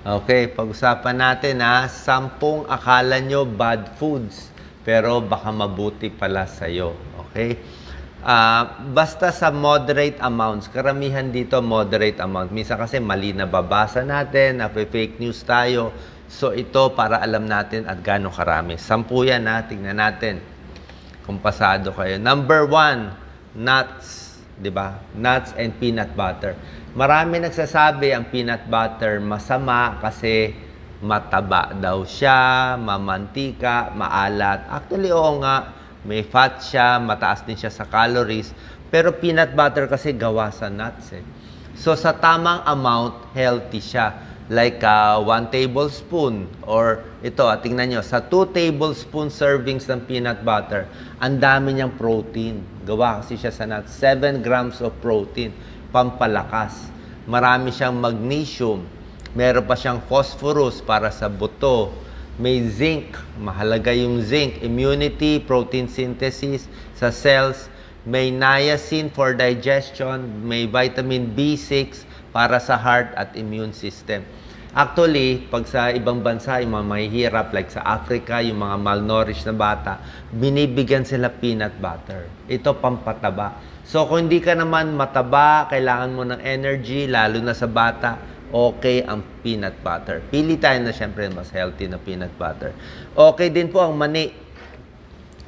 Okay, pag-usapan natin 10 akala nyo bad foods, pero baka mabuti pala sa'yo. Okay? Basta sa moderate amounts, karamihan dito moderate amount. Minsan kasi mali na babasa natin, fake news tayo. So ito para alam natin at gaano karami. 10 yan tingnan natin kung pasado kayo. Number 1, nuts. Diba? Nuts and peanut butter. Marami nagsasabi ang peanut butter masama kasi mataba daw siya, mamantika, maalat. Actually, oo nga, may fat siya, mataas din siya sa calories. Pero peanut butter kasi gawa sa nuts eh. So, sa tamang amount, healthy siya. Like 1 tablespoon or ito, tingnan nyo, sa 2 tablespoon servings ng peanut butter, ang dami niyang protein. Gawa kasi siya sa nuts. 7 grams of protein, pampalakas. Marami siyang magnesium. Meron pa siyang phosphorus para sa buto. May zinc, mahalaga yung zinc, immunity, protein synthesis sa cells. May niacin for digestion, may vitamin B6 para sa heart at immune system. Actually, pag sa ibang bansa, yung mga mahihirap, like sa Africa, yung mga malnourished na bata, binibigyan sila peanut butter. Ito pampataba. So, kung hindi ka naman mataba, kailangan mo ng energy, lalo na sa bata, okay ang peanut butter. Pili tayo na syempre mas healthy na peanut butter. Okay din po ang mani.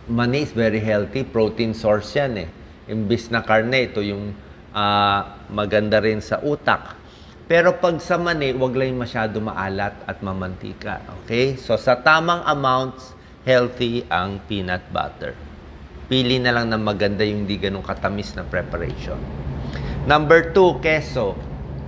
Mani is very healthy. Protein source yan eh. Imbis na karne, ito yung maganda rin sa utak. Pero pag sa mani, wag lang masyado maalat at mamantika. Okay? So sa tamang amounts, healthy ang peanut butter. Pili na lang na maganda yung di ganun katamis na preparation. Number 2, keso.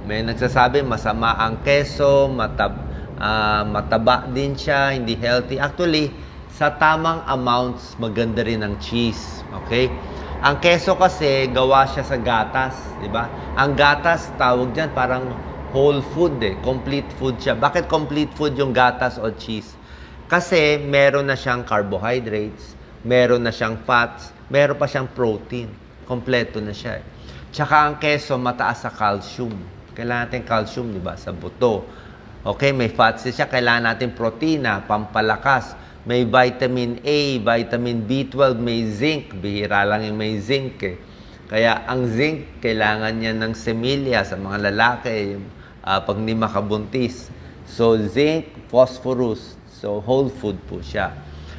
May nagsasabi masama ang keso, mataba din siya, hindi healthy. Actually, sa tamang amounts, maganda rin ang cheese. Okay? Ang keso kasi, gawa siya sa gatas. Diba? Ang gatas, tawag dyan, parang whole food eh. Complete food siya. Bakit complete food yung gatas o cheese? Kasi meron na siyang carbohydrates, meron na siyang fats, meron pa siyang protein. Kompleto na siya eh. Tsaka ang keso, mataas sa calcium. Kailangan natin calcium, di ba? Sa buto. Okay, may fats siya. Kailangan natin protina, pampalakas. May vitamin A, vitamin B12, may zinc. Bihira lang yung may zinc eh. Kaya ang zinc, kailangan niya ng semilya sa mga lalaki pag hindi makabuntis. So, zinc, phosphorus. So, whole food po siya.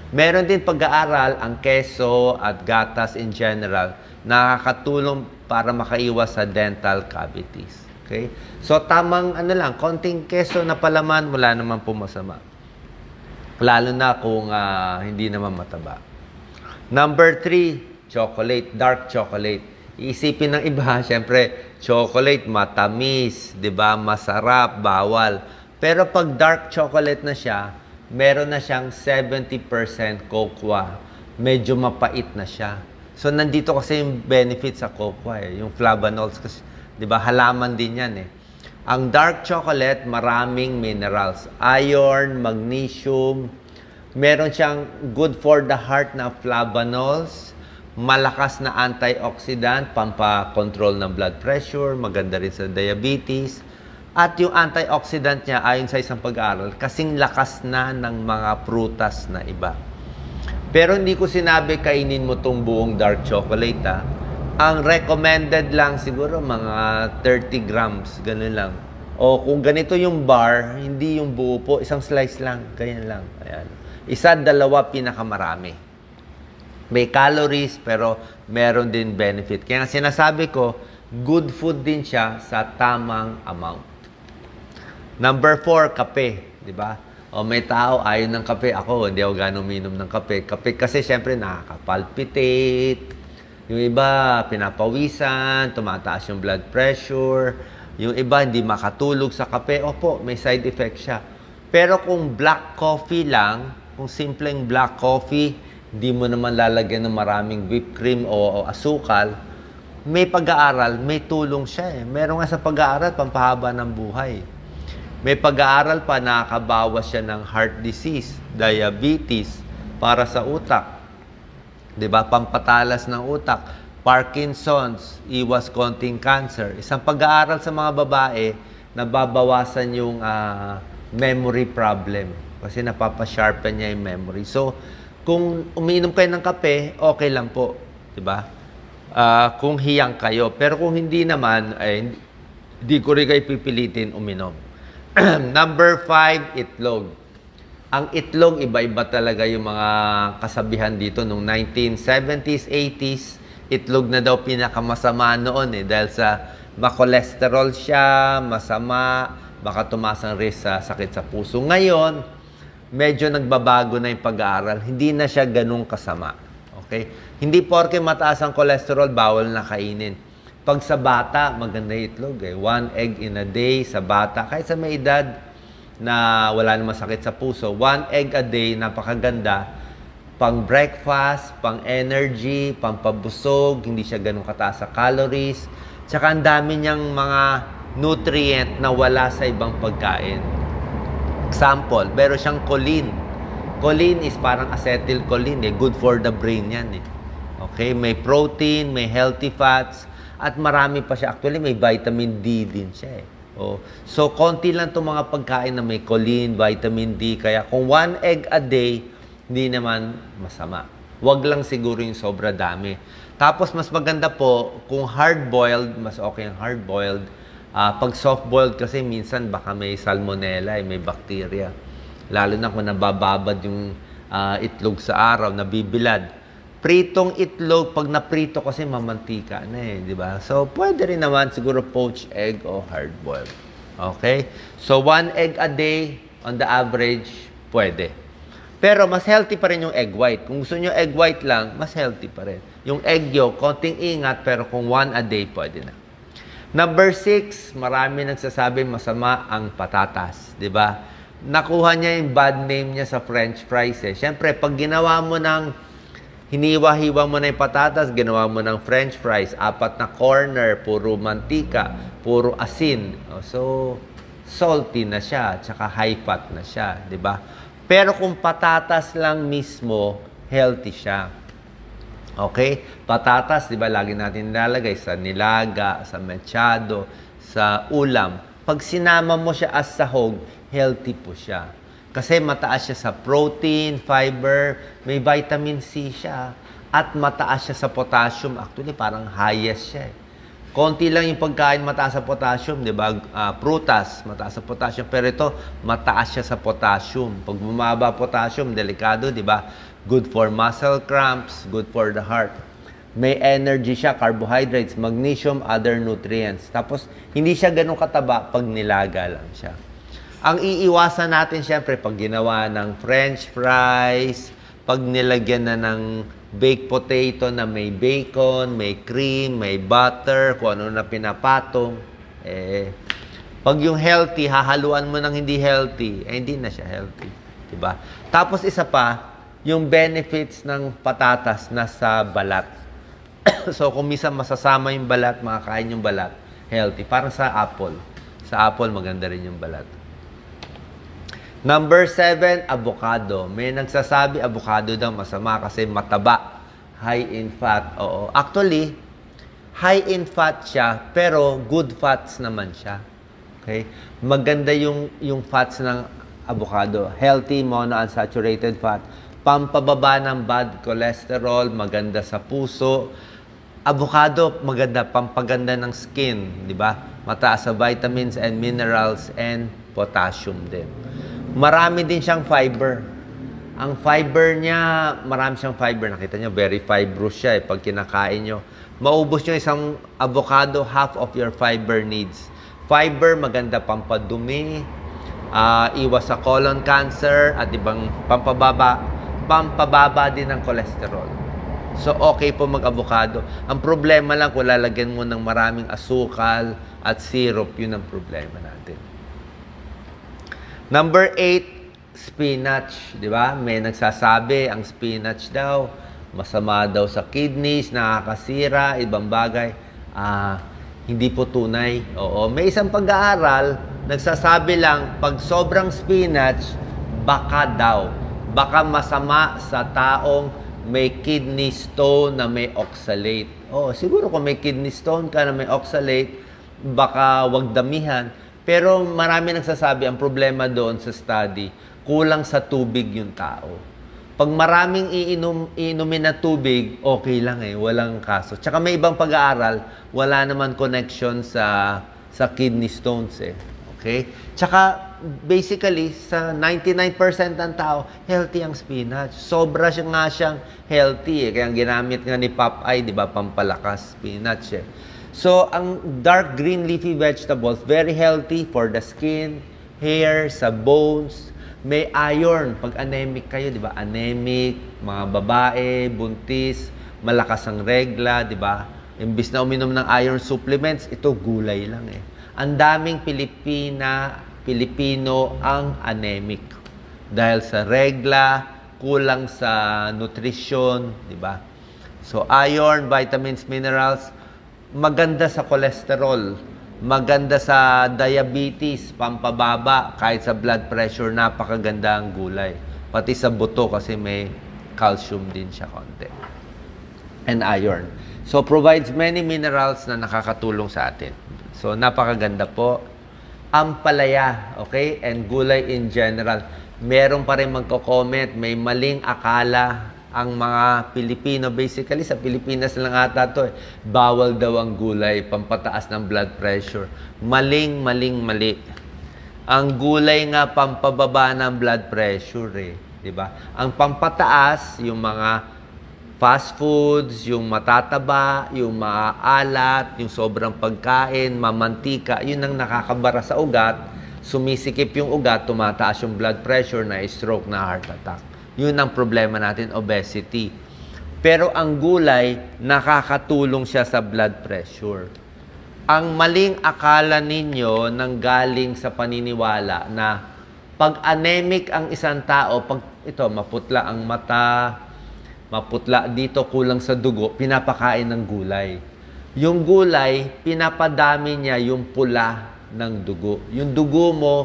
Meron din pag-aaral ang keso at gatas in general nakakatulong para makaiwas sa dental cavities. Okay? So, tamang konting keso na palaman, wala naman po masama. Lalo na kung hindi naman mataba. Number 3, chocolate, dark chocolate. Iisipin ng iba, syempre, chocolate, matamis, di ba? Masarap, bawal. Pero pag dark chocolate na siya, meron na siyang 70% cocoa. Medyo mapait na siya. So, nandito kasi yung benefit sa cocoa eh. Yung flavanols kasi, di ba? Halaman din yan eh. Ang dark chocolate, maraming minerals. Iron, magnesium. Meron siyang good for the heart na flavanols. Malakas na antioxidant, pampakontrol ng blood pressure. Maganda rin sa diabetes. At yung antioxidant niya, ayon sa isang pag-aaral, kasing lakas na ng mga prutas na iba. Pero hindi ko sinabi kainin mo tong buong dark chocolate Ang recommended lang siguro mga 30 grams, ganun lang. O kung ganito yung bar, hindi yung buo po, isang slice lang, ganyan lang. Ayan. Isa, dalawa, pinakamarami. May calories, pero meron din benefit. Kaya sinasabi ko, good food din siya sa tamang amount. Number 4, kape. Di ba? O may tao, ayaw ng kape. Ako, hindi ako gano'ng uminom ng kape. Kape kasi syempre nakaka-palpitate. Yung iba, pinapawisan, tumataas yung blood pressure. Yung iba, hindi makatulog sa kape. Opo, may side effect siya. Pero kung black coffee lang, kung simpleng black coffee, hindi mo naman lalagyan ng maraming whipped cream o asukal, may pag-aaral, may tulong siya eh. Meron nga sa pag-aaral, pampahaba ng buhay. May pag-aaral pa, nakakabawas siya ng heart disease, diabetes, para sa utak. Diba? Pampatalas ng utak, Parkinson's, iwas konting cancer. Isang pag-aaral sa mga babae, nababawasan yung memory problem. Kasi napapasharpen niya yung memory. So, kung umiinom kayo ng kape, okay lang po. Diba? Kung hiyang kayo. Pero kung hindi naman, ay hindi ko rin kayo pipilitin uminom. Number 5, itlog. Ang itlog, iba-iba talaga yung mga kasabihan dito. Nung 1970s, 80s, itlog na daw pinakamasama noon dahil sa ma-cholesterol siya, masama, baka tumaas ang risk sa sakit sa puso. Ngayon, medyo nagbabago na yung pag-aaral. Hindi na siya ganun kasama. Okay? Hindi porke mataas ang cholesterol, bawal na kainin. Pag sa bata, maganda yung itlog. 1 egg in a day sa bata. Kahit sa may edad na wala namang sakit sa puso, 1 egg a day, napakaganda. Pang breakfast, pang energy, pang pabusog, hindi siya ganun kataas sa calories. Tsaka ang dami niyang mga nutrient na wala sa ibang pagkain. Example, meron siyang choline. Choline is parang acetylcholine, good for the brain yan. Okay, may protein, may healthy fats, at marami pa siya. Actually, may vitamin D din siya. So, konti lang itong mga pagkain na may choline, vitamin D. Kaya kung 1 egg a day, hindi naman masama. Wag lang siguro yung sobra dami. Tapos, mas maganda po, kung hard-boiled, mas okay ang hard-boiled. Pag soft-boiled kasi, minsan baka may salmonella, may bacteria. Lalo na kung nabababad yung itlog sa araw, nabibilad. Pritong itlog, pag naprito kasi mamantika na di ba? So, pwede rin naman siguro poached egg o hard-boiled. Okay? So, 1 egg a day, on the average, pwede. Pero, mas healthy pa rin yung egg white. Kung gusto nyo egg white lang, mas healthy pa rin. Yung egg yolk, konting ingat, pero kung 1 a day, pwede na. Number 6, marami nagsasabi masama ang patatas. Di ba? Nakuha niya yung bad name niya sa French fries. Siyempre, pag ginawa mo ng hiniwa-hiwa mo na yung patatas, ginawa mo ng French fries, 4 na corner, puro mantika, puro asin. So, salty na siya, tsaka high fat na siya, di ba? Pero kung patatas lang mismo, healthy siya. Okay? Patatas, di ba, lagi natin nilalagay sa nilaga, sa mechado, sa ulam. Pag sinama mo siya as sahog, healthy po siya. Kasi mataas siya sa protein, fiber, may vitamin C siya, at mataas siya sa potassium. Actually, parang highest siya. Konti lang yung pagkain mataas sa potassium, di ba? Prutas, mataas sa potassium. Pero ito, mataas siya sa potassium. Pag bumaba potassium, delikado, di ba? Good for muscle cramps, good for the heart. May energy siya, carbohydrates, magnesium, other nutrients. Tapos, hindi siya ganun kataba pag nilaga lang siya. Ang iiwasan natin, syempre, pag ginawa ng French fries, pag nilagyan na ng baked potato na may bacon, may cream, may butter, kung ano na pinapatong, pag yung healthy, hahaluan mo ng hindi healthy, hindi na siya healthy. Diba? Tapos isa pa, yung benefits ng patatas nasa balat. So, kung minsan masasama yung balat, makakain yung balat, healthy. Parang sa apple. Sa apple, maganda rin yung balat. Number 7, avocado. May nagsasabi, avocado daw masama kasi mataba. High in fat. Oo. Actually, high in fat siya, pero good fats naman siya. Okay? Maganda yung fats ng avocado. Healthy monounsaturated fat. Pampababa ng bad cholesterol, maganda sa puso. Avocado, maganda, pampaganda ng skin, di ba? Mataas sa vitamins and minerals and potassium din. Marami din siyang fiber. Ang fiber niya, marami siyang fiber. Nakita niyo, very fibrous siya pag kinakain niyo. Maubos niyo isang avocado, half of your fiber needs. Fiber, maganda pampadumi, iwas sa colon cancer, at ibang pampababa din ng cholesterol. So, okay po mag-avocado. Ang problema lang, kung lalagyan mo ng maraming asukal at syrup, yun ang problema natin. Number 8, spinach. Di ba? May nagsasabi, ang spinach daw, masama daw sa kidneys, nakakasira, ibang bagay. Hindi po tunay. Oo. May isang pag-aaral, nagsasabi lang, pag sobrang spinach, baka daw. Baka masama sa taong may kidney stone na may oxalate. Siguro kung may kidney stone ka na may oxalate, baka wag damihan. Pero marami nagsasabi, ang problema doon sa study, kulang sa tubig yung tao. Pag maraming iinumin na tubig, okay lang walang kaso. Tsaka may ibang pag-aaral, wala naman connection sa kidney stones Okay? Tsaka basically sa 99% ng tao, healthy ang spinach. Sobra siya nga siyang healthy Kaya ang ginamit nga ni Popeye, 'di ba, pampalakas spinach So, ang dark green leafy vegetables, very healthy for the skin, hair, sa bones. May iron. Pag anemic kayo, di ba? Anemic, mga babae, buntis, malakas ang regla, di ba? Imbis na uminom ng iron supplements, ito gulay lang Ang daming Pilipino ang anemic. Dahil sa regla, kulang sa nutrition, di ba? So, iron, vitamins, minerals, maganda sa cholesterol, maganda sa diabetes, pampababa, kahit sa blood pressure, napakaganda ang gulay. Pati sa buto kasi may calcium din siya konti. And iron. So, provides many minerals na nakakatulong sa atin. So, napakaganda po. Ampalaya, okay? And gulay in general. Meron pa rin magko-comment, may maling akala ang mga Pilipino, basically sa Pilipinas lang ata to bawal daw ang gulay, pampataas ng blood pressure. Mali. Ang gulay nga pampababa ng blood pressure di ba? Ang pampataas, yung mga fast foods, yung matataba, yung maalat, yung sobrang pagkain, mamantika, yun ang nakakabara sa ugat, sumisikip yung ugat, tumataas yung blood pressure, na stroke, na heart attack. Yun ang problema natin, obesity. Pero ang gulay, nakakatulong siya sa blood pressure. Ang maling akala ninyo nanggaling sa paniniwala na pag anemic ang isang tao, pag ito, maputla ang mata, maputla dito, kulang sa dugo, pinapakain ng gulay. Yung gulay, pinapadami niya yung pula ng dugo. Yung dugo mo,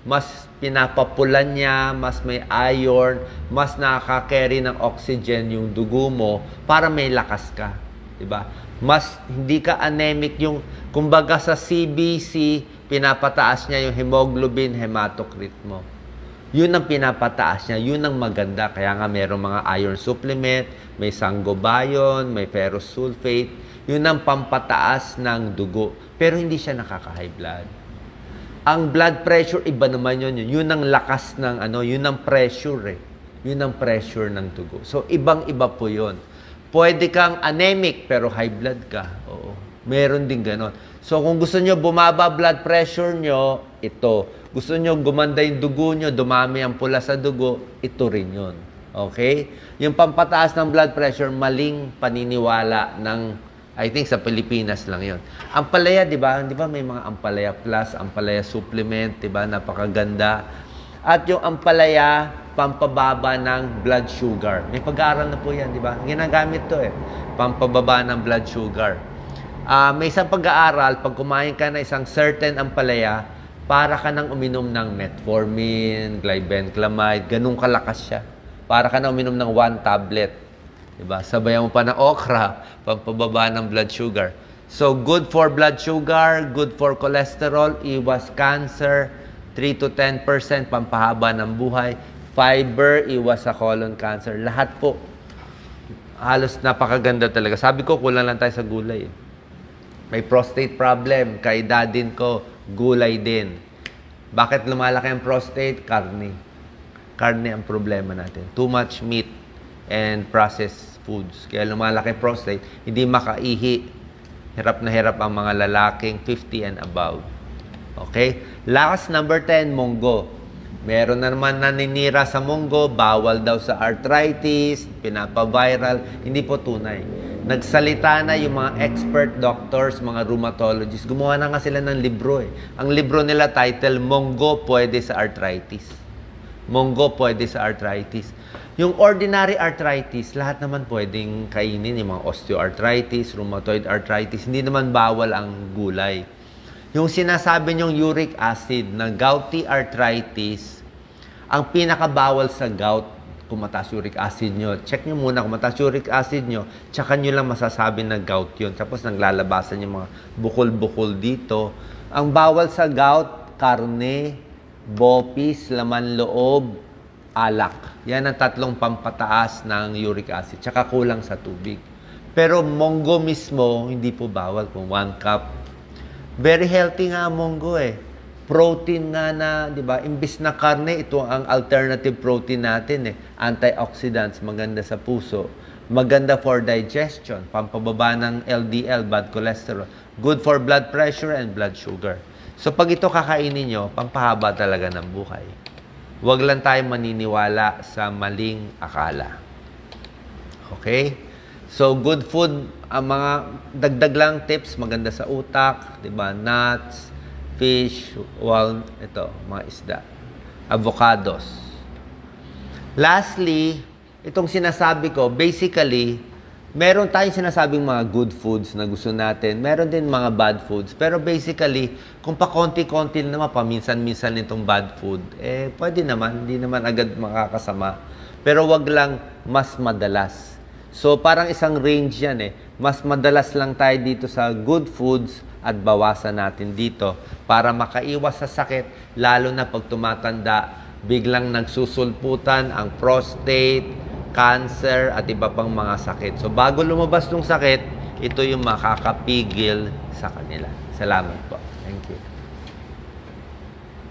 mas pinapapulan niya, mas may iron, mas nakaka-carry ng oxygen yung dugo mo para may lakas ka, 'di ba? Mas hindi ka anemic yung kumbaga sa CBC, pinapataas niya yung hemoglobin, hematocrit mo. Yun ang pinapataas niya, yun ang maganda. Kaya nga merong mga iron supplement, may sangobion, may ferrous sulfate, yun ang pampataas ng dugo. Pero hindi siya nakaka-high blood. Ang blood pressure, iba naman yun. Yun ang lakas ng yun ang pressure Yun ang pressure ng dugo. So, ibang-iba po yun. Pwede kang anemic, pero high blood ka. Oo. Meron din ganon. So, kung gusto nyo bumaba blood pressure nyo, ito. Gusto nyo gumanda yung dugo nyo, dumami ang pula sa dugo, ito rin yun. Okay? Yung pampataas ng blood pressure, maling paniniwala ng I think sa Pilipinas lang 'yon. Ampalaya, 'di ba? 'Di ba may mga ampalaya plus, ampalaya supplement, 'di ba? Napakaganda. At yung ampalaya, pampababa ng blood sugar. May pag-aaral na po 'yan, 'di ba? Ginagamit 'to pampababa ng blood sugar. May isang pag-aaral, pag kumain ka na isang certain ampalaya, para ka nang uminom ng metformin, glibenclamide, ganun kalakas siya. Para ka nang uminom ng 1 tablet. Diba? Sabayan mo pa ng okra, pampababa ng blood sugar. So, good for blood sugar, good for cholesterol, iwas cancer, 3 to 10% pampahaba ng buhay, fiber, iwas sa colon cancer. Lahat po, halos napakaganda talaga. Sabi ko, kulang lang tayo sa gulay. May prostate problem, kaedadin ko, gulay din. Bakit lumalaki ang prostate? Karne. Karne ang problema natin. Too much meat and processed foods. Kaya lumalaki prostate, hindi makaihi. Hirap na hirap ang mga lalaking 50 and above. Okay? Last, number 10, munggo. Meron na naman naninira sa munggo, bawal daw sa arthritis, pinapaviral. Hindi po tunay. Nagsalita na yung mga expert doctors, mga rheumatologists. Gumawa na nga sila ng libro Ang libro nila title, Munggo Pwede sa Arthritis. Munggo pwede sa arthritis. Yung ordinary arthritis, lahat naman pwedeng kainin. Yung mga osteoarthritis, rheumatoid arthritis, hindi naman bawal ang gulay. Yung sinasabi nyong uric acid na gouty arthritis, ang pinakabawal sa gout, kung mataas uric acid nyo, check nyo muna kung mataas uric acid nyo, tsaka nyo lang masasabi na gout yun. Tapos naglalabasan yung mga bukol-bukol dito. Ang bawal sa gout, karne, bopis, laman loob, alak. Yan ang tatlong pampataas ng uric acid. Tsaka kulang sa tubig. Pero monggo mismo, hindi po bawal kung 1 cup. Very healthy nga ang monggo eh. Protein nga na, di ba? Imbis na karne, ito ang alternative protein natin eh. Antioxidants, maganda sa puso. Maganda for digestion, pampababa ng LDL, bad cholesterol. Good for blood pressure and blood sugar. So pag ito kakainin nyo, pampahaba talaga ng buhay. Huwag lang tayo maniniwala sa maling akala. Okay? So, good food, ang mga dagdag lang tips, maganda sa utak, di ba? Nuts, fish, ito, mga isda, avocados. Lastly, itong sinasabi ko, basically, meron tayong sinasabing mga good foods na gusto natin. Meron din mga bad foods. Pero basically, kung pa konti-konti naman, paminsan-minsan itong bad food, pwede naman. Hindi naman agad makakasama. Pero wag lang mas madalas. So, parang isang range yan eh. Mas madalas lang tayo dito sa good foods at bawasan natin dito para makaiwas sa sakit, lalo na pag tumatanda, biglang nagsusulputan ang prostate, cancer, at iba pang mga sakit. So, bago lumabas ng sakit, ito yung makakapigil sa kanila. Salamat po. Thank you.